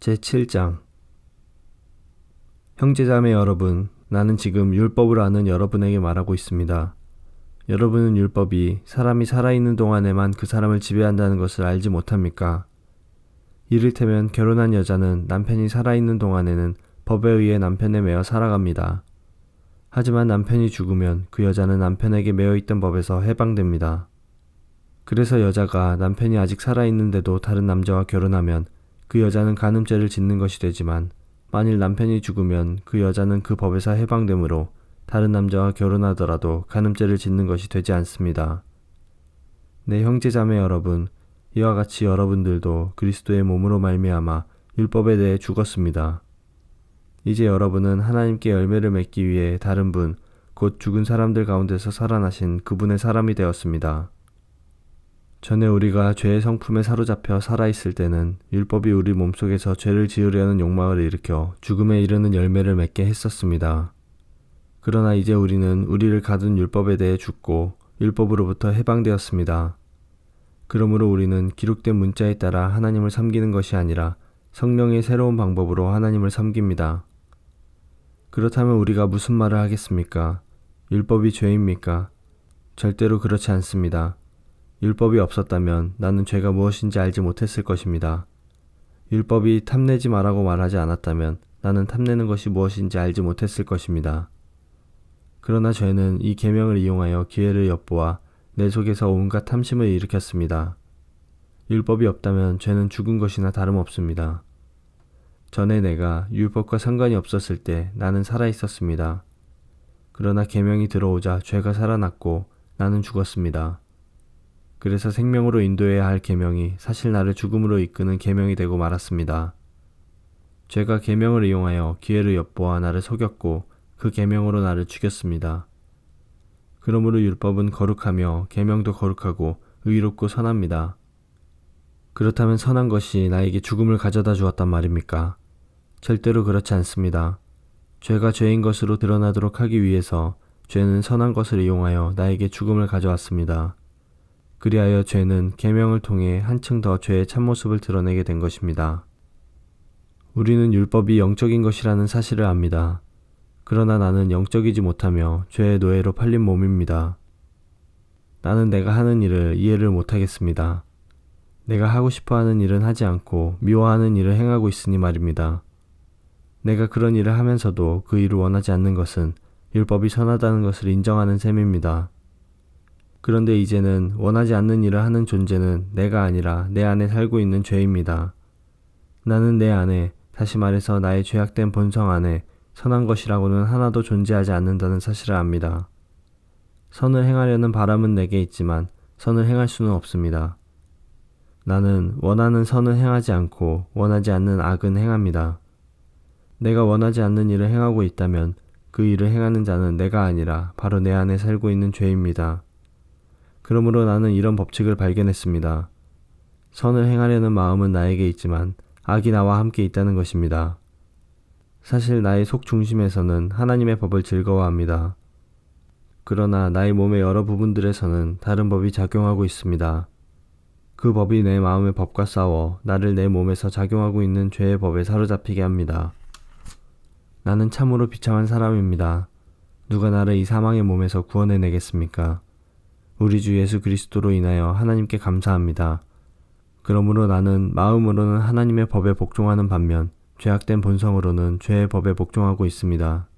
제7장 형제자매 여러분, 나는 지금 율법을 아는 여러분에게 말하고 있습니다. 여러분은 율법이 사람이 살아있는 동안에만 그 사람을 지배한다는 것을 알지 못합니까? 이를테면 결혼한 여자는 남편이 살아있는 동안에는 법에 의해 남편에 매여 살아갑니다. 하지만 남편이 죽으면 그 여자는 남편에게 매여 있던 법에서 해방됩니다. 그래서 여자가 남편이 아직 살아있는데도 다른 남자와 결혼하면 그 여자는 간음죄를 짓는 것이 되지만, 만일 남편이 죽으면 그 여자는 그 법에서 해방되므로 다른 남자와 결혼하더라도 간음죄를 짓는 것이 되지 않습니다. 내 형제자매 여러분, 이와 같이 여러분들도 그리스도의 몸으로 말미암아 율법에 대해 죽었습니다. 이제 여러분은 하나님께 열매를 맺기 위해 다른 분, 곧 죽은 사람들 가운데서 살아나신 그분의 사람이 되었습니다. 전에 우리가 죄의 성품에 사로잡혀 살아있을 때는 율법이 우리 몸속에서 죄를 지으려는 욕망을 일으켜 죽음에 이르는 열매를 맺게 했었습니다. 그러나 이제 우리는 우리를 가둔 율법에 대해 죽고 율법으로부터 해방되었습니다. 그러므로 우리는 기록된 문자에 따라 하나님을 섬기는 것이 아니라 성령의 새로운 방법으로 하나님을 섬깁니다. 그렇다면 우리가 무슨 말을 하겠습니까? 율법이 죄입니까? 절대로 그렇지 않습니다. 율법이 없었다면 나는 죄가 무엇인지 알지 못했을 것입니다. 율법이 탐내지 말라고 말하지 않았다면 나는 탐내는 것이 무엇인지 알지 못했을 것입니다. 그러나 죄는 이 계명을 이용하여 기회를 엿보아 내 속에서 온갖 탐심을 일으켰습니다. 율법이 없다면 죄는 죽은 것이나 다름없습니다. 전에 내가 율법과 상관이 없었을 때 나는 살아있었습니다. 그러나 계명이 들어오자 죄가 살아났고 나는 죽었습니다. 그래서 생명으로 인도해야 할 계명이 사실 나를 죽음으로 이끄는 계명이 되고 말았습니다. 죄가 계명을 이용하여 기회를 엿보아 나를 속였고 그 계명으로 나를 죽였습니다. 그러므로 율법은 거룩하며 계명도 거룩하고 의롭고 선합니다. 그렇다면 선한 것이 나에게 죽음을 가져다 주었단 말입니까? 절대로 그렇지 않습니다. 죄가 죄인 것으로 드러나도록 하기 위해서 죄는 선한 것을 이용하여 나에게 죽음을 가져왔습니다. 그리하여 죄는 계명을 통해 한층 더 죄의 참모습을 드러내게 된 것입니다. 우리는 율법이 영적인 것이라는 사실을 압니다. 그러나 나는 영적이지 못하며 죄의 노예로 팔린 몸입니다. 나는 내가 하는 일을 이해를 못하겠습니다. 내가 하고 싶어 하는 일은 하지 않고 미워하는 일을 행하고 있으니 말입니다. 내가 그런 일을 하면서도 그 일을 원하지 않는 것은 율법이 선하다는 것을 인정하는 셈입니다. 그런데 이제는 원하지 않는 일을 하는 존재는 내가 아니라 내 안에 살고 있는 죄입니다. 나는 내 안에, 다시 말해서 나의 죄악된 본성 안에 선한 것이라고는 하나도 존재하지 않는다는 사실을 압니다. 선을 행하려는 바람은 내게 있지만 선을 행할 수는 없습니다. 나는 원하는 선은 행하지 않고 원하지 않는 악은 행합니다. 내가 원하지 않는 일을 행하고 있다면 그 일을 행하는 자는 내가 아니라 바로 내 안에 살고 있는 죄입니다. 그러므로 나는 이런 법칙을 발견했습니다. 선을 행하려는 마음은 나에게 있지만 악이 나와 함께 있다는 것입니다. 사실 나의 속 중심에서는 하나님의 법을 즐거워합니다. 그러나 나의 몸의 여러 부분들에서는 다른 법이 작용하고 있습니다. 그 법이 내 마음의 법과 싸워 나를 내 몸에서 작용하고 있는 죄의 법에 사로잡히게 합니다. 나는 참으로 비참한 사람입니다. 누가 나를 이 사망의 몸에서 구원해내겠습니까? 우리 주 예수 그리스도로 인하여 하나님께 감사합니다. 그러므로 나는 마음으로는 하나님의 법에 복종하는 반면 죄악된 본성으로는 죄의 법에 복종하고 있습니다.